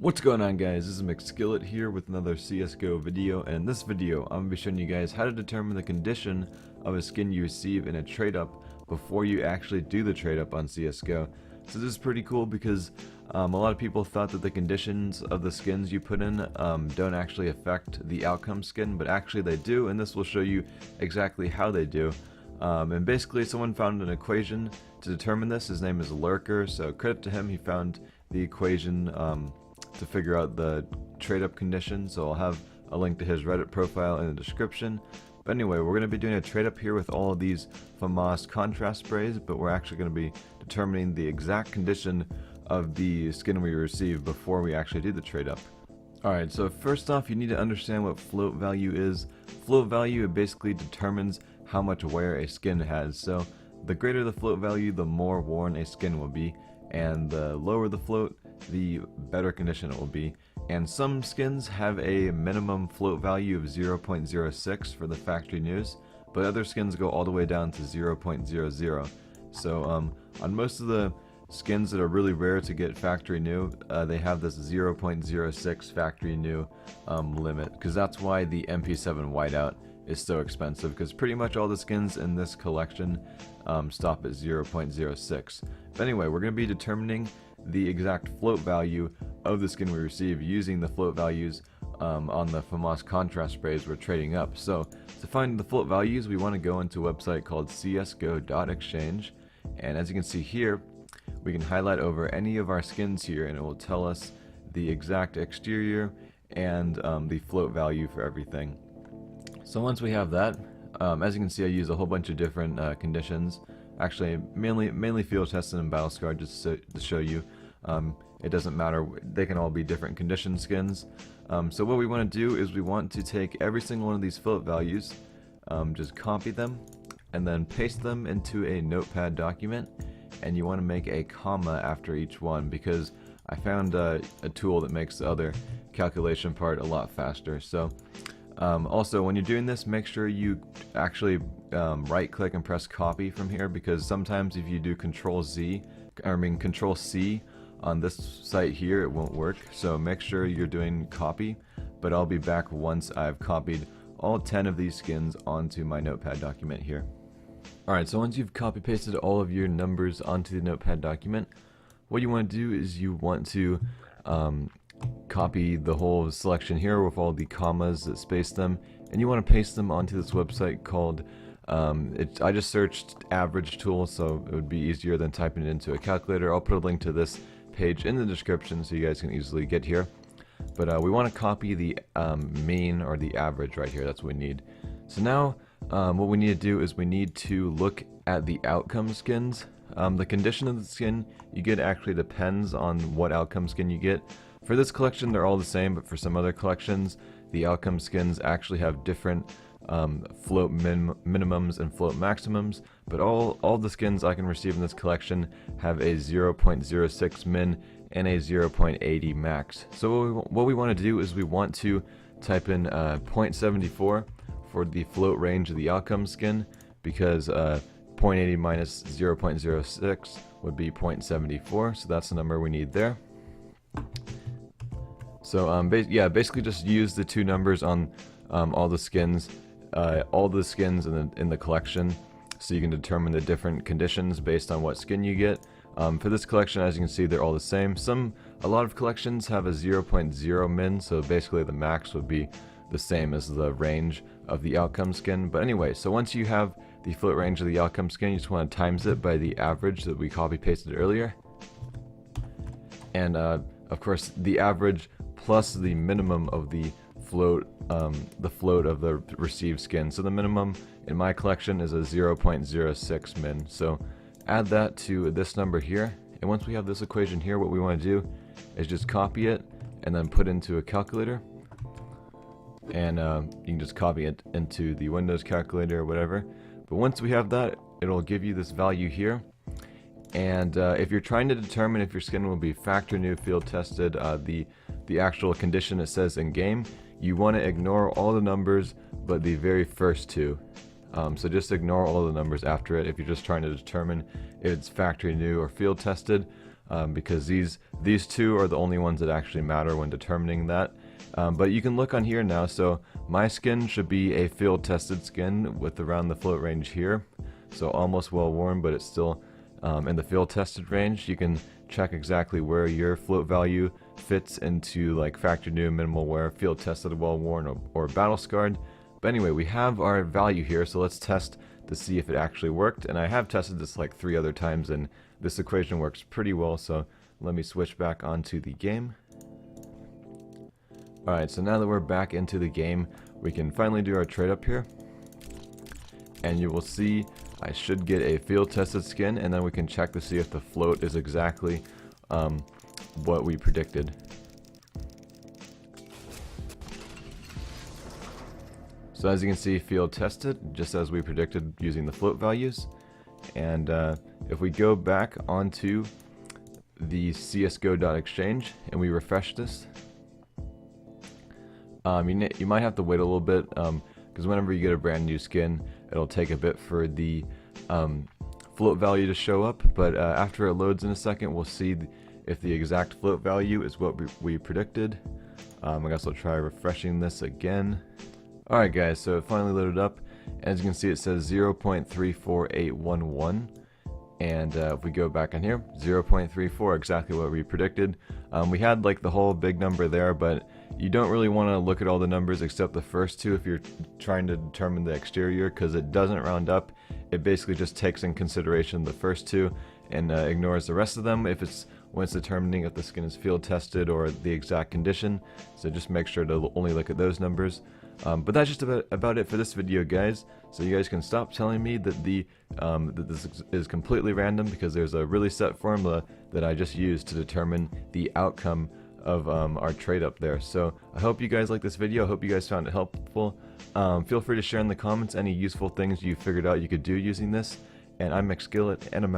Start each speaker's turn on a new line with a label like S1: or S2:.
S1: What's going on, guys? This is Mcskillet here with another CSGO video, and in this video I'm going to be showing you guys how to determine the condition of a skin you receive in a trade up before you actually do the trade up on CSGO. So this is pretty cool because a lot of people thought that the conditions of the skins you put in don't actually affect the outcome skin, but actually they do, and this will show you exactly how they do. And basically someone found an equation to determine this. His name is Lurker, so credit to him, he found the equation to figure out the trade up condition, so I'll have a link to his Reddit profile in the description. But anyway, we're going to be doing a trade up here with all of these FAMAS contrast sprays, but we're actually going to be determining the exact condition of the skin we receive before we actually do the trade up. Alright, so first off you need to understand what float value is. Float value basically determines how much wear a skin has, so the greater the float value, the more worn a skin will be, and the lower the float, the better condition it will be. And some skins have a minimum float value of 0.06 for the factory news, but other skins go all the way down to 0.00. So on most of the skins that are really rare to get factory new, they have this 0.06 factory new limit, because that's why the MP7 whiteout is so expensive, because pretty much all the skins in this collection stop at 0.06. But anyway, we're going to be determining the exact float value of the skin we receive using the float values on the FAMAS contrast sprays we're trading up. So to find the float values, we want to go into a website called csgo.exchange, and as you can see here, we can highlight over any of our skins here and it will tell us the exact exterior and the float value for everything. So once we have that, as you can see, I use a whole bunch of different conditions. Actually, mainly field tested and battle scarred, just to show you. It doesn't matter; they can all be different condition skins. So what we want to do is we want to take every single one of these float values, just copy them, and then paste them into a notepad document. And you want to make a comma after each one, because I found a tool that makes the other calculation part a lot faster. So also, when you're doing this, make sure you actually right click and press copy from here, because sometimes if you do Control C on this site here, it won't work. So make sure you're doing copy, but I'll be back once I've copied all 10 of these skins onto my notepad document here. Alright, so once you've copy pasted all of your numbers onto the notepad document, what you want to do is you want to copy the whole selection here with all the commas that space them, and you want to paste them onto this website called I just searched average tool, so it would be easier than typing it into a calculator. I'll put a link to this page in the description so you guys can easily get here. But we want to copy the mean, or the average, right here. That's what we need. So now what we need to do is we need to look at the outcome skins. The condition of the skin you get actually depends on what outcome skin you get. For this collection they're all the same, but for some other collections the outcome skins actually have different float minimums and float maximums, but all the skins I can receive in this collection have a 0.06 min and a 0.80 max. So what we want to do is we want to type in 0.74 for the float range of the outcome skin, because 0.80 minus 0.06 would be 0.74, so that's the number we need there. So basically just use the two numbers on all the skins in the collection, so you can determine the different conditions based on what skin you get. For this collection, as you can see, they're all the same. A lot of collections have a 0.0 min, so basically the max would be the same as the range of the outcome skin. But anyway, so once you have the float range of the outcome skin, you just want to times it by the average that we copy pasted earlier, and of course the average plus the minimum of the float of the received skin. So the minimum in my collection is a 0.06 min, so add that to this number here, and once we have this equation here, what we want to do is just copy it and then put into a calculator. And you can just copy it into the Windows calculator or whatever. But once we have that, it'll give you this value here. And if you're trying to determine if your skin will be factory new, field tested, the actual condition it says in game, you want to ignore all the numbers but the very first two. So just ignore all the numbers after it if you're just trying to determine if it's factory new or field tested. because these two are the only ones that actually matter when determining that. But you can look on here now. So my skin should be a field tested skin with around the float range here, so almost well worn, but it's still in the field tested range. You can check exactly where your float value fits into like factory new, minimal wear, field tested, well worn, or battle scarred. But anyway, we have our value here, so let's test to see if it actually worked. And I have tested this like 3 other times, and this equation works pretty well. So let me switch back onto the game. Alright, so now that we're back into the game, we can finally do our trade up here. And you will see I should get a field tested skin, and then we can check to see if the float is exactly what we predicted. So as you can see, field tested, just as we predicted using the float values. And if we go back onto the CSGO.exchange and we refresh this, you might have to wait a little bit, because whenever you get a brand new skin, it'll take a bit for the float value to show up. But after it loads in a second, we'll see if the exact float value is what we predicted. I guess I'll try refreshing this again. Alright guys, so it finally loaded up. As you can see, it says 0.34811. And if we go back on here, 0.34, exactly what we predicted. We had like the whole big number there, but you don't really want to look at all the numbers except the first two if you're trying to determine the exterior, because it doesn't round up. It basically just takes in consideration the first two and ignores the rest of them when it's determining if the skin is field tested or the exact condition. So just make sure to only look at those numbers. But that's just about it for this video, guys. So you guys can stop telling me that that this is completely random, because there's a really set formula that I just used to determine the outcome of our trade up there. So I hope you guys like this video. I hope you guys found it helpful. Feel free to share in the comments any useful things you figured out you could do using this. And I'm Mcskillet, and I'm out.